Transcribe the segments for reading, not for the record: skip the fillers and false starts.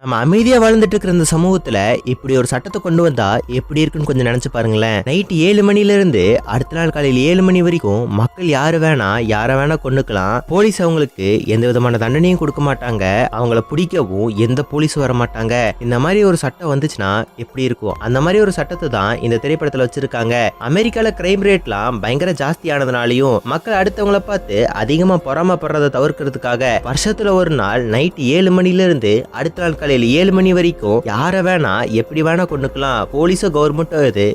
நம்ம அமைதியா வாழ்ந்துட்டு இருக்கிற இந்த சமூகத்துல இப்படி ஒரு சட்டத்தை கொண்டு வந்தா எப்படி இருக்குன்னு கொஞ்சம் நினைச்சு பாருங்களேன். நைட் 7 மணில இருந்து அடுத்த நாள் காலையில் 7 மணி வரைக்கும் மக்கள் யார வேணா கொண்டுக்கலாம். போலீஸ் அவங்களுக்கு எந்த விதமான தண்டனையும் கொடுக்க மாட்டாங்க. அவங்கள பிடிக்கவும் எந்த போலீஸ் வர மாட்டாங்க. இந்த மாதிரி ஒரு சட்டம் வந்துச்சுன்னா எப்படி இருக்கும்? அந்த மாதிரி ஒரு சட்டத்தை தான் இந்த திரைப்படத்துல வச்சிருக்காங்க. அமெரிக்கால கிரைம் ரேட்லாம் பயங்கர ஜாஸ்தியானதுனாலையும் மக்கள் அடுத்தவங்களை பார்த்து அதிகமா பொறாமப்படுறதை தவிர்க்கிறதுக்காக வருஷத்துல ஒரு நாள் நைட் 7 மணில இருந்து அடுத்த நாள் 7 மணி வரைக்கும் யார வேணா எப்படி வேணா கொண்டுக்கலாம். போலீஸோ கவர்மெண்ட்டோ இது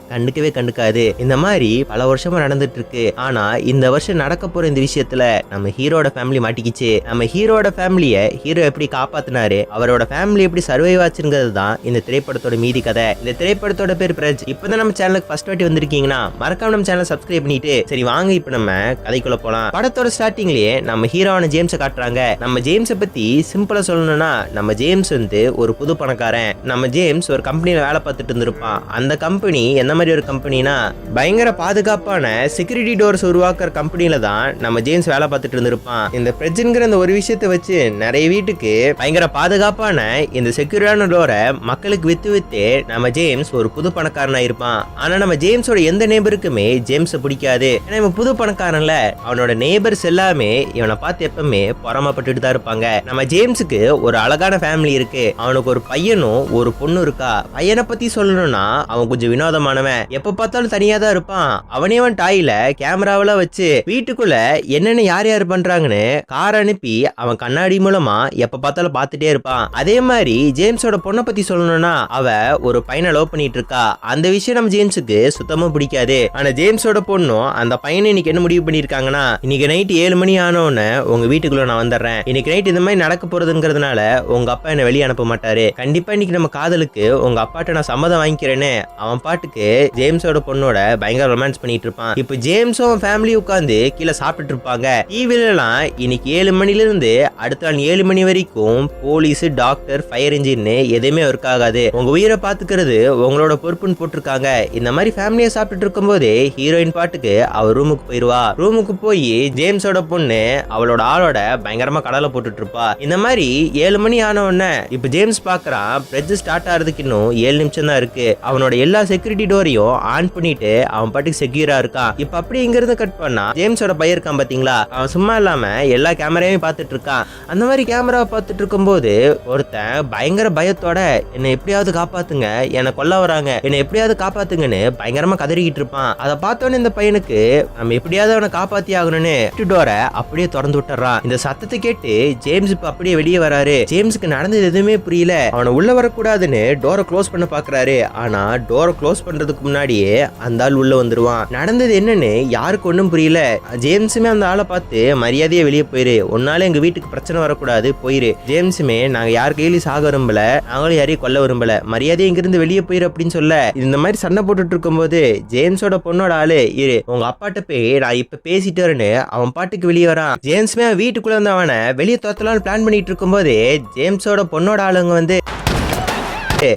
கண்டுக்காது. இந்த மாதிரி பல வருஷமா நடந்துட்டு இருக்கு. ஆனா இந்த வருஷம் நடக்க போற இந்த விஷயத்துல நம்ம ஹீரோட ஃபேமிலி மாட்டிக்கிச்சு. நம்ம ஹீரோட ஃபேமிலிய ஹீரோ எப்படி காப்பாத்தினாரு, அவரோட ஃபேமிலி எப்படி சர்வைவ் ஆச்சுங்கிறது தான் இந்த திரைப்படத்தோட மீதி கதை. இந்த திரைப்படத்தோட பேர் பிரஜ். இப்பதான் நம்ம சேனலுக்கு ஃபர்ஸ்ட் வாட்டி வந்திருக்கீங்கன்னா மறக்காம நம்ம சேனலை சப்ஸ்கிரைப் பண்ணிட்டு சரி வாங்க இப்ப நம்ம கதைக்குள்ள போலாம். படத்தோட ஸ்டார்டிங்லயே நம்ம ஹீரோவான ஜேம்ஸை காட்டுறாங்க. நம்ம ஜேம்ஸை பத்தி சிம்பிளா சொல்லணும்னா நம்ம ஜேம்ஸ் ஒரு புது பணக்காரன். நம்ம ஜேம்ஸ் ஒரு கம்பெனில வேலை பார்த்துட்டு இருந்திருப்பான். அந்த கம்பெனி எந்த மாதிரி ஒரு கம்பெனினா பயங்கர பாதுகாப்பான செக்யூரிட்டி டோர்ஸ் உருவாக்குற கம்பெனில தான் நம்ம ஜேம்ஸ் வேலை பார்த்துட்டு இருந்திருப்பான். இந்த பிரச்சனைங்கிற அந்த ஒரு விஷயத்தை வச்சு நிறைய வீட்டுக்கு பயங்கர பாதுகாப்பான இந்த செக்யூரிட்டான டோரை மக்களுக்கு வித்து நம்ம ஜேம்ஸ் ஒரு புது பணக்காரனா இருப்பான். ஆனா நம்ம ஜேம்ஸோட எந்த நேபருக்குமே ஜேம்ஸை பிடிக்காது. ஏன்னா இவன் புது பணக்காரன்ல அவனோட நேபர்ஸ் எல்லாமே இவனை பார்த்து எப்பவுமே பொறாமப்பட்டுட்டு தான் இருப்பாங்க. நம்ம ஜேம்ஸுக்கு ஒரு அழகான ஃபேமிலி இருக்கு. அவனுக்கு ஒரு பையனும் ஒரு பொண்ணு இருக்கா. பையனை பத்தி சொல்லணும்னா அவன் கொஞ்சம் வினோதமானவன். எப்ப பார்த்தாலும் தனியா தான் இருப்பான். அவனே அவன் டாயில கேமராவெல்லாம் வச்சு வீட்டுக்குள்ள என்னென்ன யார் யார் பண்றாங்கன்னு கார் அனுப்பி அவன் கண்ணாடி மூலமா எப்ப பார்த்தாலும் பார்த்துட்டே இருப்பான். அதே மாதிரி ஜேம்ஸோட பொண்ணை பத்தி சொல்லணும்னா அவ ஒரு பையனை லவ் பண்ணிட்டு இருக்கா. அந்த விஷயம் நம்ம ஜேம்ஸுக்கு சுத்தமா பிடிக்காது. ஆனா ஜேம்ஸோட பொண்ணும் அந்த பையனை இன்னைக்கு என்ன முடிவு பண்ணிருக்காங்கன்னா, இன்னைக்கு நைட் 7 மணி ஆனோன்னு உங்க வீட்டுக்குள்ள நான் வந்துடுறேன். இன்னைக்கு நைட் இந்த மாதிரி நடக்க போறதுங்கிறதுனால உங்க அப்பா என்ன வெளியே அனுப்ப மாட்டாரு. கண்டிப்பா இன்னைக்கு நம்ம காதலுக்கு உங்க அப்பாட்ட நான் சம்மதம் வாங்கிக்கிறேன்னு அவன் பாட்டுக்கு ஜேம்ஸோட பொண்ணோட பயங்கர ரொமான்ஸ் பண்ணிட்டு இருப்பான். இப்ப ஜேம்ஸும் ஃபேமிலி உட்கார்ந்து கீழே சாப்பிட்டு இருப்பாங்க. டிவில எல்லாம் இன்னைக்கு 7 மணில இருந்து அடுத்த நாள் 7 மணி வரைக்கும் போலீஸ், டாக்டர், ஃபயர் இன்ஜின் எதுவுமே ஒர்க் ஆகாது. உங்க உயிரை பாத்துக்கிறது உங்களோட பொறுப்புன்னு போட்டிருக்காங்க. இந்த மாதிரி ஃபேமிலியா சாப்பிட்டு இருக்கும் போதே ஹீரோயின் பாட்டுக்கு அவர் ரூமுக்கு போயிருவா. ரூமுக்கு போய் ஜேம்ஸோட பொண்ணு அவளோட ஆளோட பயங்கரமா கடலை போட்டுட்டு இருப்பா. இந்த மாதிரி 7 மணி ஆன உடனே இப்ப ஜேம்ஸ் பாக்குறான் பிரெட்ஜ் ஸ்டார்ட் ஆறதுக்கு இன்னும் 7 நிமிஷம் தான் இருக்கு. அவனோட எல்லா செக்யூரிட்டி டோரையும் ஆன் பண்ணிட்டு அவன் பாட்டுக்கு செக்யூரா இருக்கான். இப்ப அப்படி இங்கிருந்து கட் பண்ணா ஜேம்ஸோட பையன் இருக்கான் பாத்தீங்களா, அவன் சும்மா இல்லாம எல்லா கேமராவையும் பார்த்துட்டு இருக்கான். அந்த மாதிரி கேமராவை பார்த்துட்டு இருக்கும் போது ஒருத்தன் பயங்கர பயத்தோட என்னை எப்படியாவது காப்பாத்துங்க, என்னை கொல்ல வராங்க, என்னை எப்படியாவது காப்பாத்துங்கன்னு பயங்கரமா கதறிக்கிட்டு இருப்பான். அதை பார்த்தோன்னு இந்த பையனுக்கு நம்ம எப்படியாவது அவனை காப்பாத்தி ஆகணும்னு டோரை அப்படியே திறந்து விட்டுறான். இந்த சத்தத்தை கேட்டு ஜேம்ஸ் இப்ப அப்படியே வெளியே வராரு. ஜேம்ஸுக்கு நடந்தது எதுவுமே புரியல. அவனை உள்ள வரக்கூடாதுன்னு டோரை க்ளோஸ் பண்ண பாக்குறாரு. ஆனா டோரை க்ளோஸ் பண்றதுக்கு முன்னாடியே அந்த ஆள் உள்ள வந்துருவான். நடந்தது என்னன்னு யாருக்கு ஒன்னும் புரியல. ஜேம்ஸுமே அந்த ஆளை பார்த்து மரியாதையா வெளியே போயிரு, உன்னால எங்க வீட்டுக்கு பிரச்சனை வரக்கூடாது, போயிரு. ஜேம்ஸுமே நாங்க யார் கையிலும் சாக விரும்பல, நாங்களும் யாரையும் கொல்ல விரும்பல, மரியாதையை இங்கிருந்து வெளியே போயிரு அப்படின்னு சொல்ல இந்த மாதிரி சண்டை போட்டுட்டு இருக்கும் போது ஜேம்ஸோட பொண்ணோட ஆளு இரு உங்க அப்பாட்ட போய் நான் இப்ப பேசிட்டு வரேன்னு அவன் பாட்டுக்கு வெளியே வரான். ஜேம்ஸுமே வீட்டுக்குள்ள வந்து அவனை வெளியே தோத்தலான்னு பிளான் பண்ணிட்டு இருக்கும் போது ஜேம்ஸோட பொண்ணோட ஆளுங்க வந்து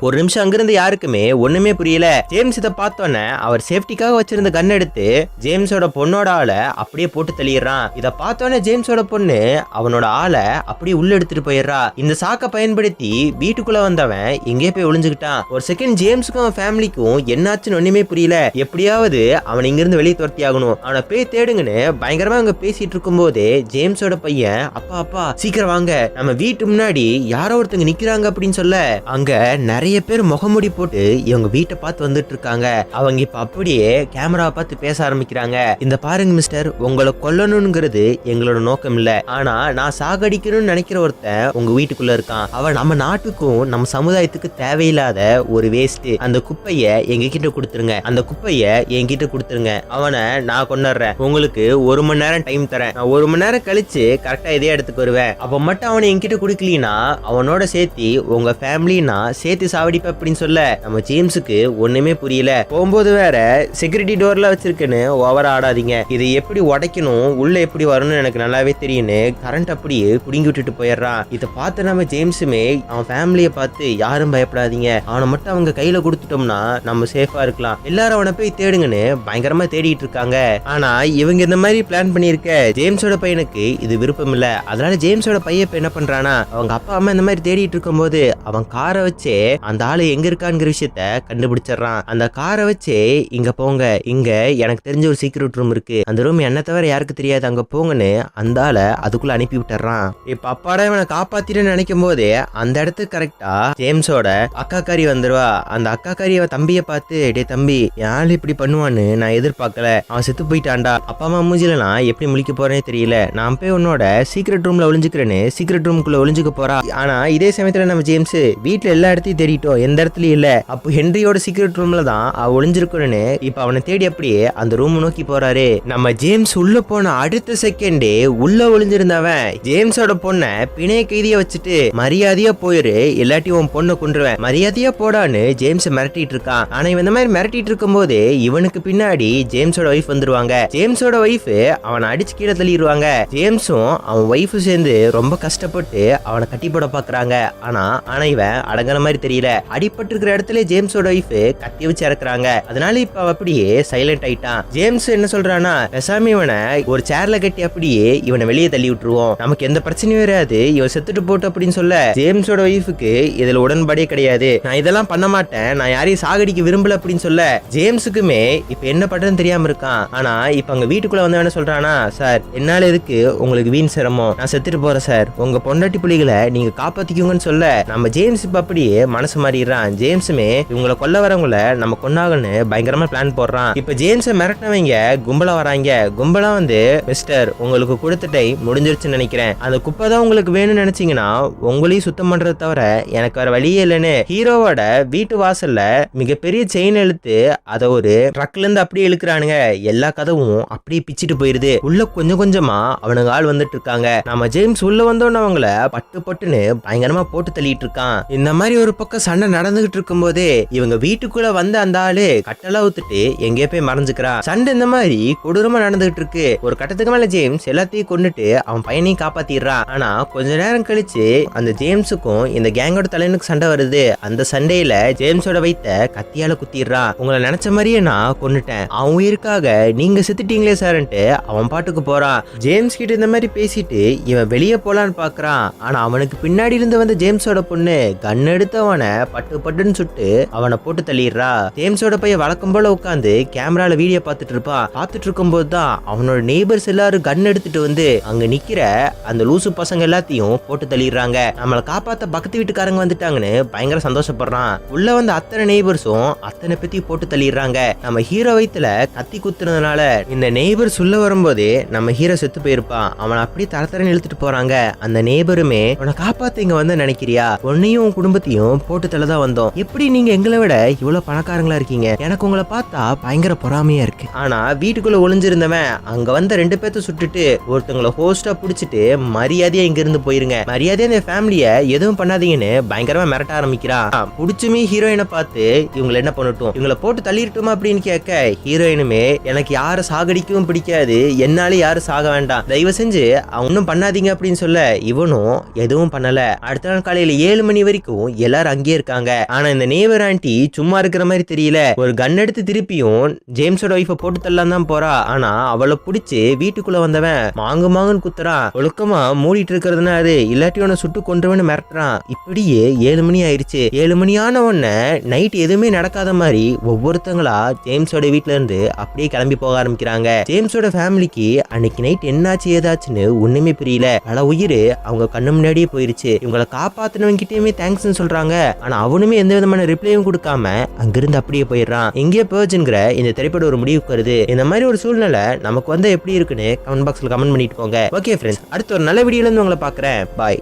ஒரு நிமிஷம் அங்கிருந்து யாருக்குமே ஒண்ணுமே புரியல. ஜேம்ஸ் இதை பார்த்தோன்னே அவர் சேஃப்டிக்காக வச்சிருந்த கன் எடுத்து ஜேம்ஸோட பொண்ணோட ஆளை அப்படியே போட்டு தள்ளிடுறான். இதை பார்த்தோன்னே ஜேம்ஸோட பொண்ணு அவனோட ஆளை அப்படியே உள்ள எடுத்துட்டு போயிடுறா. இந்த சாக்கை பயன்படுத்தி வீட்டுக்குள்ள வந்தவன் எங்கே போய் ஒளிஞ்சுக்கிட்டான். ஒரு செகண்ட் ஜேம்ஸுக்கும் அவன் ஃபேமிலிக்கும் என்னாச்சுன்னு ஒண்ணுமே புரியல. எப்படியாவது அவன் இங்கிருந்து வெளியே துரத்தி ஆகணும், அவனை போய் தேடுங்கன்னு பயங்கரமா அங்க பேசிட்டு இருக்கும் போதே ஜேம்ஸோட பையன் அப்பா அப்பா சீக்கிரம் வாங்க, நம்ம வீட்டு முன்னாடி யாரோ ஒருத்தங்க நிக்கிறாங்க அப்படின்னு சொல்ல அங்க நிறைய பேர் முகமுடி போட்டு இவங்க வீட்டை பார்த்து வந்துட்டு இருக்காங்க. அவங்க இப்ப அப்படியே கேமராவை பார்த்து பேச ஆரம்பிக்கிறாங்க. இந்த பாருங்க மிஸ்டர், உங்களை கொல்லணுங்கிறது எங்களோட நோக்கம் இல்ல, ஆனா நான் சாகடிக்கணும்னு நினைக்கிற ஒருத்தன் உங்க வீட்டுக்குள்ள இருக்கான். அவன் நம்ம நாட்டுக்கும் நம்ம சமுதாயத்துக்கு தேவையில்லாத ஒரு வேஸ்ட். அந்த குப்பைய எங்க கிட்ட கொடுத்துருங்க, அந்த குப்பைய என்கிட்ட கொடுத்துருங்க, அவனை நான் கொண்டுறேன். உங்களுக்கு 1 மணி நேரம் டைம் தரேன், நான் 1 மணி நேரம் கழிச்சு கரெக்டா இதே இடத்துக்கு வருவேன். அப்ப மட்டும் அவனை என்கிட்ட கொடுக்கலனா அவனோட சேர்த்து உங்க ஃபேமிலி நான் சேர்த்து சாவடிப்ப அப்படின்னு சொல்ல நம்ம ஜேம்ஸுக்கு ஒண்ணுமே புரியல. போகும்போது வேற செக்யூரிட்டி டோர்ல வச்சிருக்குன்னு ஓவரா ஆடாதீங்க, இதை எப்படி உடைக்கணும் உள்ள எப்படி வரணும்னு எனக்கு நல்லாவே தெரியும்னு கரண்ட் அப்படியே புடுங்கி விட்டுட்டு போயிடுறான். இதை பார்த்து நம்ம ஜேம்ஸுமே அவன் ஃபேமிலியை பார்த்து யாரும் பயப்படாதீங்க, அவனை மட்டும் அவங்க கையில கொடுத்துட்டோம்னா நம்ம சேஃபா இருக்கலாம், எல்லாரும் அவனை போய் தேடுங்கன்னு பயங்கரமா தேடிட்டு இருக்காங்க. ஆனா இவங்க இந்த மாதிரி பிளான் பண்ணிருக்க ஜேம்ஸோட பையனுக்கு இது விருப்பம் இல்ல. அதனால ஜேம்ஸோட பையன் என்ன பண்றானா, அவங்க அப்பா அம்மா இந்த மாதிரி தேடிட்டு இருக்கும் போது அவன் காரை வச்சு அந்த ஆளு எங்க இருக்காங்கிற விஷயத்த கண்டுபிடிச்சிடறான். அந்த காரை வச்சு இங்க போங்க, இங்க எனக்கு தெரிஞ்ச ஒரு சீக்ரெட் ரூம் இருக்கு, அந்த ரூம் என்ன தவிர யாருக்கு தெரியாது, அங்க போங்கன்னு அந்த ஆளை அதுக்குள்ள அனுப்பி விட்டுறான். இப்ப அப்பாடா இவனை காப்பாத்திட்டு நினைக்கும் போதே அந்த இடத்துக்கு கரெக்டா ஜேம்ஸோட அக்காக்காரி வந்துருவா. அந்த அக்காக்காரி அவ தம்பிய பார்த்து, டே தம்பி யாரு இப்படி பண்ணுவான்னு நான் எதிர்பார்க்கல, அவன் செத்து போயிட்டான்டா, அப்பா அம்மா மூஞ்சில நான் எப்படி முழிக்க போறேனே தெரியல, நான் போய் உன்னோட சீக்ரெட் ரூம்ல ஒளிஞ்சுக்கிறேன்னு சீக்ரெட் ரூம்குள்ள ஒளிஞ்சுக்க போறா. ஆனா இதே சமயத்துல நம்ம ஜேம்ஸ் வீட்டுல எல்லா இடத்தையும் தேடிட்டோம், எந்த இடத்துலயும் இல்ல. அப்போ ஹென்ரியோட சீக்ரெட் ரூம்ல தான் அவ ஒளிஞ்சிருக்கணும்னு இப்ப அவனை தேடி அப்படியே அந்த ரூம் நோக்கி போறாரு. நம்ம ஜேம்ஸ் உள்ள போன அடுத்த செகண்டே உள்ள ஒளிஞ்சிருந்தவன் ஜேம்ஸோட பொண்ணை பிணைய கைதிய வச்சுட்டு மரியாதையா போயிரு, இல்லாட்டி உன் பொண்ணை கொன்றுவேன், மரியாதையா போடான்னு ஜேம்ஸ் மிரட்டிட்டு இருக்கான். ஆனா இவன் இந்த மாதிரி மிரட்டிட்டு இருக்கும் போது இவனுக்கு பின்னாடி ஜேம்ஸோட ஒய்ஃப் வந்துருவாங்க. ஜேம்ஸோட ஒய்ஃப் அவனை அடிச்சு கீழே தள்ளிடுவாங்க. ஜேம்ஸும் அவன் ஒய்ஃபும் சேர்ந்து ரொம்ப கஷ்டப்பட்டு அவனை கட்டி போட பாக்குறாங்க. ஆனா இவன் அடங்குற மாதிரி தெரியல. அடிபட்டு இருக்கிற இடத்துல ஜேம்ஸோட ஒய்ஃப் கத்தி வச்சு இறக்குறாங்க. அதனால இப்ப அப்படியே சைலண்ட் ஆயிட்டான். ஜேம்ஸ் என்ன சொல்றானா, பெசாமி இவனை ஒரு சேர்ல கட்டி அப்படியே இவனை வெளியே தள்ளி விட்டுருவோம், நமக்கு எந்த பிரச்சனையும் வராது, இவன் செத்துட்டு போட்டு அப்படின்னு சொல்ல ஜேம்ஸோட ஒய்ஃபுக்கு இதுல உடன்பாடே கிடையாது. நான் இதெல்லாம் பண்ண மாட்டேன், நான் யாரையும் சாகடிக்க விரும்பல அப்படின்னு சொல்ல ஜேம்ஸுக்குமே இப்ப என்ன பண்றதுன்னு தெரியாம இருக்கான். ஆனா இப்ப அங்க வீட்டுக்குள்ள வந்து என்ன சொல்றானா, சார் என்னால எதுக்கு உங்களுக்கு வீண் சிரமம், நான் செத்துட்டு போறேன் சார், உங்க பொண்டாட்டி புலிகளை நீங்க காப்பாத்திக்கோங்கன்னு சொல்ல நம்ம ஜேம்ஸ் இப்ப அப்படியே மனசு மாறிடுறான். ஜேம்ஸுமே இவங்களை கொல்ல வரவங்கள நம்ம கொண்டாகன்னு பயங்கரமா பிளான் போடுறான். இப்ப ஜேம்ஸை மிரட்டினவங்க கும்பலா வராங்க. கும்பலா வந்து, மிஸ்டர் உங்களுக்கு கொடுத்த டைம் முடிஞ்சிருச்சுன்னு நினைக்கிறேன், அந்த குப்பை தான் உங்களுக்கு வேணும்னு நினைச்சீங்கன்னா உங்களையும் சுத்தம் பண்றதை தவிர எனக்கு வேற வழியே இல்லைன்னு ஹீரோவோட வீட்டு வாசல்ல மிகப்பெரிய செயின் இழுத்து அதை ஒரு ட்ரக்ல இருந்து அப்படியே இழுக்கிறானுங்க. எல்லா கதவும் அப்படியே பிச்சுட்டு போயிருது. உள்ள கொஞ்சம் கொஞ்சமா அவனுங்க ஆள் வந்துட்டு இருக்காங்க. நம்ம ஜேம்ஸ் உள்ள வந்தோன்னு அவங்கள பட்டு பட்டுன்னு பயங்கரமா போட்டு தள்ளிட்டு இருக்கான். இந்த மாதிரி ஒரு பக்கம் சண்டை நடந்துகிட்டு இருக்கும் போதே இவங்க வீட்டுக்குள்ள வந்த அந்த ஆளு கட்டளா ஊத்துட்டு எங்கேயோ போய் மறைஞ்சுக்கிறான். சண்டை இந்த மாதிரி கொடூரமா நடந்துகிட்டு இருக்கு. ஒரு கட்டத்துக்கு மேல ஜேம்ஸ் எல்லாத்தையும் கொண்டுட்டு அவன் பையனையும் காப்பாத்திடுறான். ஆனா கொஞ்ச நேரம் கழிச்சு அந்த ஜேம்ஸுக்கும் இந்த கேங்கோட தலைவனுக்கு சண்டை வருது. அந்த சண்டையில ஜேம்ஸோட வைத்த கத்தியால குத்திடுறான். உங்களை நினைச்ச மாதிரியே நான் கொன்னுட்டேன், அவன் உயிருக்காக நீங்க செத்துட்டீங்களே சார்ன்ட்டு அவன் பாட்டுக்கு போறான். ஜேம்ஸ் கிட்ட இந்த மாதிரி பேசிட்டு இவன் வெளியே போலான்னு பாக்குறான். ஆனா அவனுக்கு பின்னாடி இருந்து வந்து ஜேம்ஸோட பொண்ணு கன் எடுத்து அவனை பட்டு பட்டுன்னு சுட்டு அவனை போட்டு தள்ளிடுறா. ஜேம்ஸோட பையன் வழக்கம் போல உட்காந்து கேமரால வீடியோ பார்த்துட்டு இருப்பான். பார்த்துட்டு இருக்கும் போதுதான் அவனோட நெய்பர்ஸ் எல்லாரும் கன் எடுத்துட்டு வந்து அங்க நிக்கிற அந்த லூசு பசங்க எல்லாத்தையும் போட்டு தள்ளிடுறாங்க. நம்மளை காப்பாத்த பக்கத்து வீட்டுக்காரங்க வந்துட்டாங்கன்னு பயங்கர சந்தோஷப்படுறான். உள்ள வந்து அத்தனை நெய்பர்ஸும் அத்தனை பத்தி போட்டு தள்ளிடுறாங்க. நம்ம ஹீரோ வயித்துல கத்தி குத்துனதுனால இந்த நெய்பர்ஸ் உள்ள வரும்போதே நம்ம ஹீரோ செத்து போயிருப்பான். அவனை அப்படியே தரத்தரன்னு இழுத்துட்டு போறாங்க. அந்த நெய்பருமே அவனை காப்பாத்து இங்க வந்து நினைக்கிறியா, உன்னையும் குடும்பத்தையும் போட்டு தள்ளதான் வந்தோம், எப்படி நீங்க எங்களை விட இவ்வளவு பணக்காரங்களா இருக்கீங்க, எனக்கு உங்களை பார்த்தா பயங்கர பொறாமையா இருக்கு. ஆனா வீட்டுக்குள்ள ஒளிஞ்சிருந்தவன் அங்க வந்த 2 பேர்த்த சுட்டுட்டு ஒருத்தவங்களை ஹோஸ்டா புடிச்சிட்டு மரியாதையா இங்க இருந்து போயிருங்க, மரியாதையா இந்த ஃபேமிலிய எதுவும் பண்ணாதீங்கன்னு பயங்கரமா மிரட்ட ஆரம்பிக்கிறான். புடிச்சுமே ஹீரோயினை பார்த்து இவங்களை என்ன பண்ணட்டும், இவங்களை போட்டு தள்ளிட்டுமா அப்படின்னு கேட்க ஹீரோயினுமே எனக்கு யாரை சாகடிக்கவும் பிடிக்காது, என்னால யாரும் சாக வேண்டாம், தயவு செஞ்சு ஒன்னும் பண்ணாதீங்க அப்படின்னு சொல்ல இவனும் எதுவும் பண்ணல. அடுத்த நாள் காலையில 7 மணி வரைக்கும் எல்லாரும் அங்கேயே இருக்காங்க. ஆனா இந்த நேவர் ஆண்டி சும்மா இருக்கிற மாதிரி தெரியல. ஒரு கன் எடுத்து திருப்பியும் ஜேம்ஸோட ஒய்ஃபை போட்டு தள்ளலாம் தான் போறா. ஆனா அவளை பிடிச்சு வீட்டுக்குள்ள வந்தவன் மாங்குன்னு குத்துறான். ஒழுக்கமா மூடிட்டு இருக்கிறதுனா அது இல்லாட்டி உன்னை சுட்டு கொண்டுவன்னு மிரட்டுறான். இப்படியே 7 மணி ஆயிடுச்சு. 7 மணியான உடனே நைட் எதுவுமே நடக்காத மாதிரி ஒவ்வொருத்தங்களா ஜேம்ஸோட வீட்டுல இருந்து அப்படியே கிளம்பி போக ஆரம்பிக்கிறாங்க. ஜேம்ஸோட ஃபேமிலிக்கு அன்னைக்கு நைட் என்னாச்சு ஏதாச்சுன்னு ஒண்ணுமே புரியல. பல உயிர் அவங்க கண்ணு முன்னாடியே போயிருச்சு. இவங்களை காப்பாத்தினவங்க கிட்டயுமே தேங்க்ஸ் சொல்றாங்க. ஆனா அவனுமே எந்த விதமான ரிப்ளையும் கொடுக்காம அங்கிருந்து அப்படியே போயிடுறான். எங்கே பர்ஜ்ங்கிற இந்த திரைப்படம் ஒரு முடிவுக்கு வருது. இந்த மாதிரி ஒரு சூழ்நிலை நமக்கு வந்து எப்படி இருக்குன்னு கமெண்ட் பாக்ஸ்ல கமெண்ட் பண்ணிட்டு போங்க. ஓகே ஃப்ரெண்ட்ஸ், அடுத்த ஒரு நல்ல வீடியோல இருந்து உங்களை பாக்குறேன். பாய்.